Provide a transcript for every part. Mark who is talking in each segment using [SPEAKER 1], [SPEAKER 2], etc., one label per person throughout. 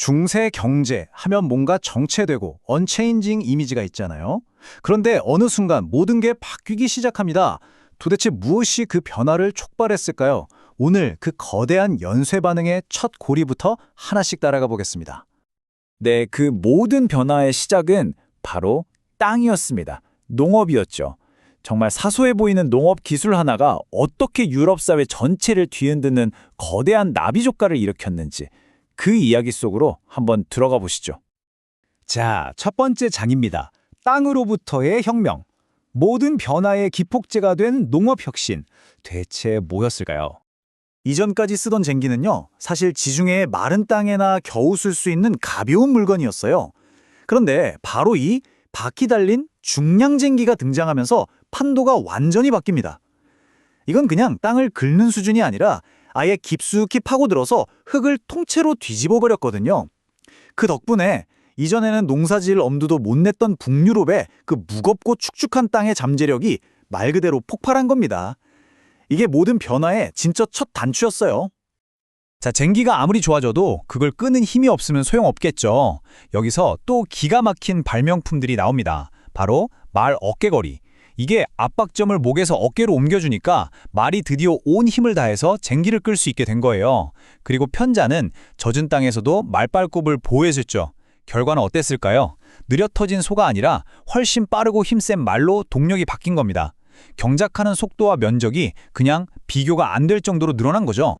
[SPEAKER 1] 중세 경제 하면 뭔가 정체되고 언체인징 이미지가 있잖아요. 그런데 어느 순간 모든 게 바뀌기 시작합니다. 도대체 무엇이 그 변화를 촉발했을까요? 오늘 그 거대한 연쇄 반응의 첫 고리부터 하나씩 따라가 보겠습니다.
[SPEAKER 2] 네, 그 모든 변화의 시작은 바로 땅이었습니다. 농업이었죠. 정말 사소해 보이는 농업 기술 하나가 어떻게 유럽 사회 전체를 뒤흔드는 거대한 나비효과를 일으켰는지 그 이야기 속으로 한번 들어가 보시죠.
[SPEAKER 3] 자, 첫 번째 장입니다. 땅으로부터의 혁명. 모든 변화의 기폭제가 된 농업혁신. 대체 뭐였을까요?
[SPEAKER 1] 이전까지 쓰던 쟁기는요, 사실 지중해의 마른 땅에나 겨우 쓸 수 있는 가벼운 물건이었어요. 그런데 바로 이 바퀴 달린 중량쟁기가 등장하면서 판도가 완전히 바뀝니다. 이건 그냥 땅을 긁는 수준이 아니라 아예 깊숙이 파고들어서 흙을 통째로 뒤집어 버렸거든요. 그 덕분에 이전에는 농사지을 엄두도 못 냈던 북유럽의 그 무겁고 축축한 땅의 잠재력이 말 그대로 폭발한 겁니다. 이게 모든 변화의 진짜 첫 단추였어요.
[SPEAKER 3] 자, 쟁기가 아무리 좋아져도 그걸 끄는 힘이 없으면 소용없겠죠. 여기서 또 기가 막힌 발명품들이 나옵니다. 바로 말 어깨거리. 이게 압박점을 목에서 어깨로 옮겨주니까 말이 드디어 온 힘을 다해서 쟁기를 끌 수 있게 된 거예요. 그리고 편자는 젖은 땅에서도 말발굽을 보호해줬죠. 결과는 어땠을까요? 느려 터진 소가 아니라 훨씬 빠르고 힘센 말로 동력이 바뀐 겁니다. 경작하는 속도와 면적이 그냥 비교가 안 될 정도로 늘어난 거죠.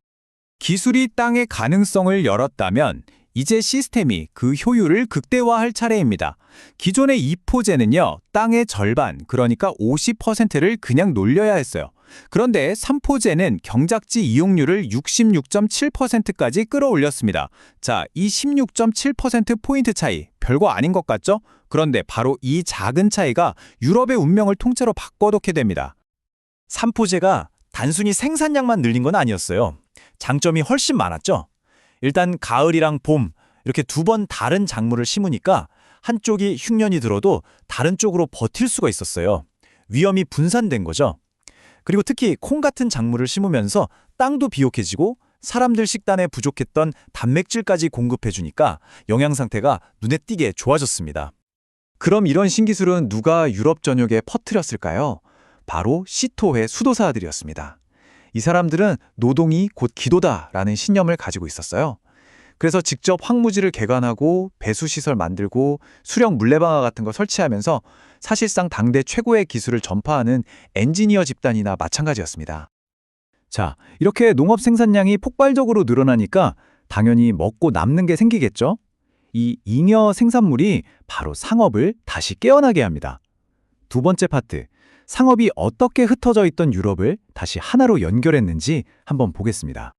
[SPEAKER 3] 기술이 땅의 가능성을 열었다면 이제 시스템이 그 효율을 극대화할 차례입니다. 기존의 이포제는요, 땅의 절반, 그러니까 50%를 그냥 놀려야 했어요. 그런데 3포제는 경작지 이용률을 66.7%까지 끌어올렸습니다. 자, 이 16.7%포인트 차이, 별거 아닌 것 같죠? 그런데 바로 이 작은 차이가 유럽의 운명을 통째로 바꿔놓게 됩니다. 3포제가 단순히 생산량만 늘린 건 아니었어요. 장점이 훨씬 많았죠. 일단 가을이랑 봄 이렇게 두 번 다른 작물을 심으니까 한쪽이 흉년이 들어도 다른 쪽으로 버틸 수가 있었어요. 위험이 분산된 거죠. 그리고 특히 콩 같은 작물을 심으면서 땅도 비옥해지고 사람들 식단에 부족했던 단백질까지 공급해주니까 영양 상태가 눈에 띄게 좋아졌습니다. 그럼 이런 신기술은 누가 유럽 전역에 퍼뜨렸을까요? 바로 시토회 수도사들이었습니다. 이 사람들은 노동이 곧 기도다라는 신념을 가지고 있었어요. 그래서 직접 황무지를 개간하고 배수시설 만들고 수령 물레방아 같은 거 설치하면서 사실상 당대 최고의 기술을 전파하는 엔지니어 집단이나 마찬가지였습니다. 자, 이렇게 농업 생산량이 폭발적으로 늘어나니까 당연히 먹고 남는 게 생기겠죠? 이 잉여 생산물이 바로 상업을 다시 깨어나게 합니다. 두 번째 파트, 상업이 어떻게 흩어져 있던 유럽을 다시 하나로 연결했는지 한번 보겠습니다.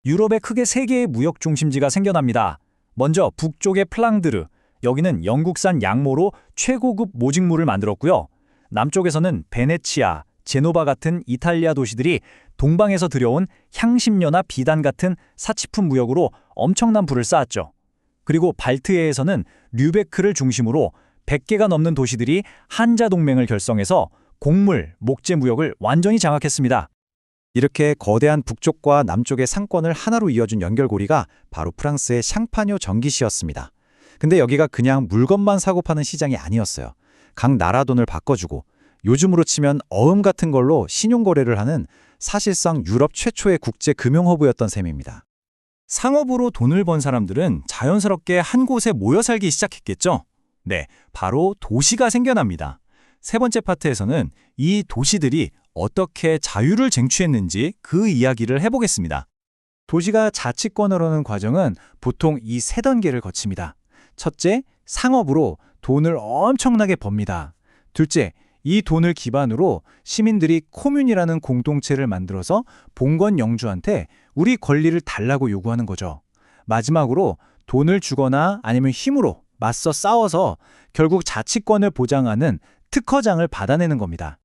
[SPEAKER 3] 유럽에 크게 세 개의 무역 중심지가 생겨납니다. 먼저 북쪽의 플랑드르, 여기는 영국산 양모로 최고급 모직물을 만들었고요. 남쪽에서는 베네치아, 제노바 같은 이탈리아 도시들이 동방에서 들여온 향신료나 비단 같은 사치품 무역으로 엄청난 부를 쌓았죠. 그리고 발트해에서는 류베크를 중심으로 100개가 넘는 도시들이 한자동맹을 결성해서 곡물, 목재 무역을 완전히 장악했습니다. 이렇게 거대한 북쪽과 남쪽의 상권을 하나로 이어준 연결고리가 바로 프랑스의 샹파뇨 전기시였습니다. 근데 여기가 그냥 물건만 사고 파는 시장이 아니었어요. 각 나라 돈을 바꿔주고 요즘으로 치면 어음 같은 걸로 신용거래를 하는 사실상 유럽 최초의 국제 금융허브였던 셈입니다. 상업으로 돈을 번 사람들은 자연스럽게 한 곳에 모여 살기 시작했겠죠? 네, 바로 도시가 생겨납니다. 세 번째 파트에서는 이 도시들이 어떻게 자유를 쟁취했는지 그 이야기를 해보겠습니다. 도시가 자치권을 얻는 과정은 보통 이 세 단계를 거칩니다. 첫째, 상업으로 돈을 엄청나게 법니다. 둘째, 이 돈을 기반으로 시민들이 코뮌이라는 공동체를 만들어서 봉건 영주한테 우리 권리를 달라고 요구하는 거죠. 마지막으로 돈을 주거나 아니면 힘으로 맞서 싸워서 결국 자치권을 보장하는 특허장을 받아내는 겁니다.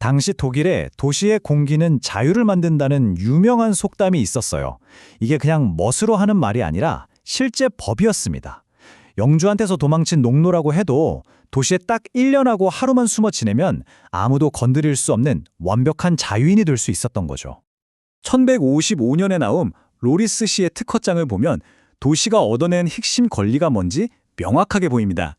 [SPEAKER 3] 당시 독일에 도시의 공기는 자유를 만든다는 유명한 속담이 있었어요. 이게 그냥 멋으로 하는 말이 아니라 실제 법이었습니다. 영주한테서 도망친 농노라고 해도 도시에 딱 1년하고 하루만 숨어 지내면 아무도 건드릴 수 없는 완벽한 자유인이 될 수 있었던 거죠. 1155년에 나온 로리스 씨의 특허장을 보면
[SPEAKER 2] 도시가 얻어낸 핵심 권리가 뭔지 명확하게 보입니다.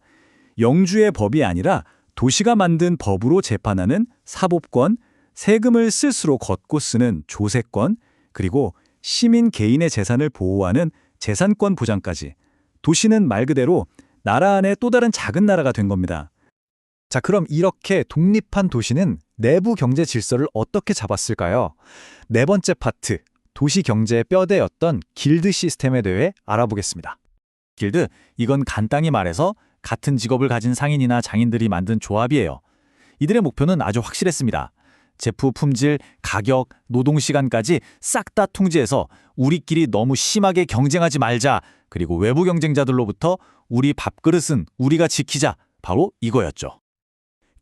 [SPEAKER 2] 영주의 법이 아니라 도시가 만든 법으로 재판하는 사법권, 세금을 스스로 걷고 쓰는 조세권, 그리고 시민 개인의 재산을 보호하는 재산권 보장까지. 도시는 말 그대로 나라 안에 또 다른 작은 나라가 된 겁니다.
[SPEAKER 3] 자, 그럼 이렇게 독립한 도시는 내부 경제 질서를 어떻게 잡았을까요? 네 번째 파트, 도시 경제의 뼈대였던 길드 시스템에 대해 알아보겠습니다.
[SPEAKER 1] 길드, 이건 간단히 말해서 같은 직업을 가진 상인이나 장인들이 만든 조합이에요. 이들의 목표는 아주 확실했습니다. 제품 품질, 가격, 노동시간까지 싹 다 통제해서 우리끼리 너무 심하게 경쟁하지 말자. 그리고 외부 경쟁자들로부터 우리 밥그릇은 우리가 지키자. 바로 이거였죠.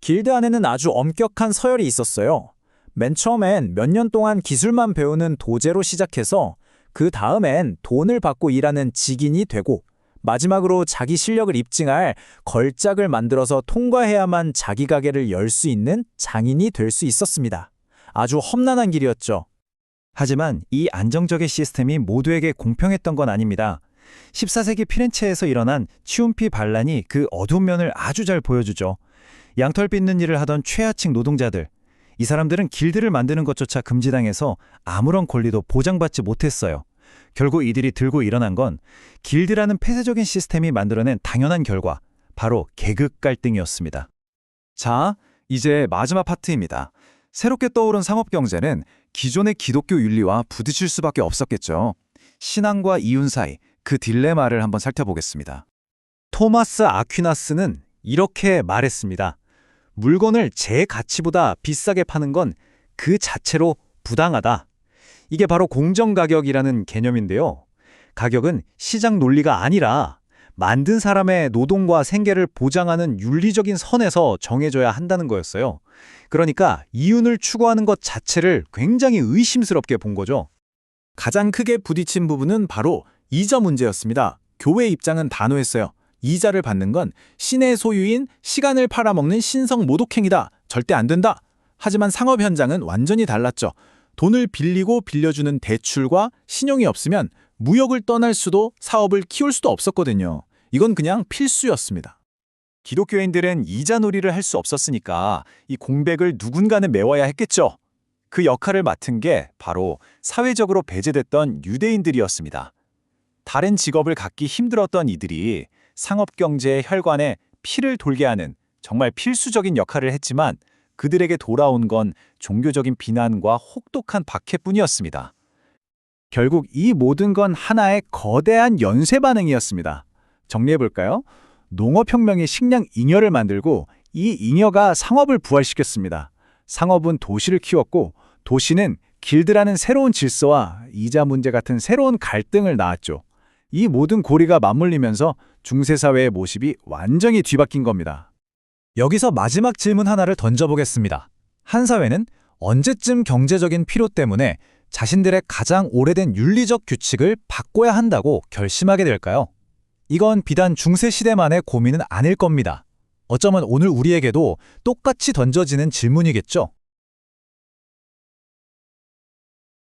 [SPEAKER 2] 길드 안에는 아주 엄격한 서열이 있었어요. 맨 처음엔 몇 년 동안 기술만 배우는 도제로 시작해서 그 다음엔 돈을 받고 일하는 직인이 되고 마지막으로 자기 실력을 입증할 걸작을 만들어서 통과해야만 자기 가게를 열 수 있는 장인이 될 수 있었습니다. 아주 험난한 길이었죠.
[SPEAKER 3] 하지만 이 안정적인 시스템이 모두에게 공평했던 건 아닙니다. 14세기 피렌체에서 일어난 치움피 반란이 그 어두운 면을 아주 잘 보여주죠. 양털 빚는 일을 하던 최하층 노동자들, 이 사람들은 길드를 만드는 것조차 금지당해서 아무런 권리도 보장받지 못했어요. 결국 이들이 들고 일어난 건 길드라는 폐쇄적인 시스템이 만들어낸 당연한 결과, 바로 계급 갈등이었습니다. 자, 이제 마지막 파트입니다. 새롭게 떠오른 상업경제는 기존의 기독교 윤리와 부딪힐 수밖에 없었겠죠. 신앙과 이윤 사이, 그 딜레마를 한번 살펴보겠습니다. 토마스 아퀴나스는 이렇게 말했습니다. 물건을 제 가치보다 비싸게 파는 건 그 자체로 부당하다. 이게 바로 공정가격이라는 개념인데요. 가격은 시장 논리가 아니라 만든 사람의 노동과 생계를 보장하는 윤리적인 선에서 정해져야 한다는 거였어요. 그러니까 이윤을 추구하는 것 자체를 굉장히 의심스럽게 본 거죠.
[SPEAKER 1] 가장 크게 부딪힌 부분은 바로 이자 문제였습니다. 교회 입장은 단호했어요. 이자를 받는 건 신의 소유인 시간을 팔아먹는 신성 모독행위다. 절대 안 된다. 하지만 상업 현장은 완전히 달랐죠. 돈을 빌리고 빌려주는 대출과 신용이 없으면 무역을 떠날 수도 사업을 키울 수도 없었거든요. 이건 그냥 필수였습니다. 기독교인들은 이자 놀이를 할 수 없었으니까 이 공백을 누군가는 메워야 했겠죠. 그 역할을 맡은 게 바로 사회적으로 배제됐던 유대인들이었습니다. 다른 직업을 갖기 힘들었던 이들이 상업경제의 혈관에 피를 돌게 하는 정말 필수적인 역할을 했지만 그들에게 돌아온 건 종교적인 비난과 혹독한 박해뿐이었습니다.
[SPEAKER 3] 결국 이 모든 건 하나의 거대한 연쇄 반응이었습니다. 정리해볼까요? 농업혁명이 식량 잉여를 만들고 이 잉여가 상업을 부활시켰습니다. 상업은 도시를 키웠고 도시는 길드라는 새로운 질서와 이자 문제 같은 새로운 갈등을 낳았죠. 이 모든 고리가 맞물리면서 중세사회의 모습이 완전히 뒤바뀐 겁니다. 여기서 마지막 질문 하나를 던져보겠습니다. 한 사회는 언제쯤 경제적인 필요 때문에 자신들의 가장 오래된 윤리적 규칙을 바꿔야 한다고 결심하게 될까요? 이건 비단 중세시대만의 고민은 아닐 겁니다. 어쩌면 오늘 우리에게도 똑같이 던져지는 질문이겠죠.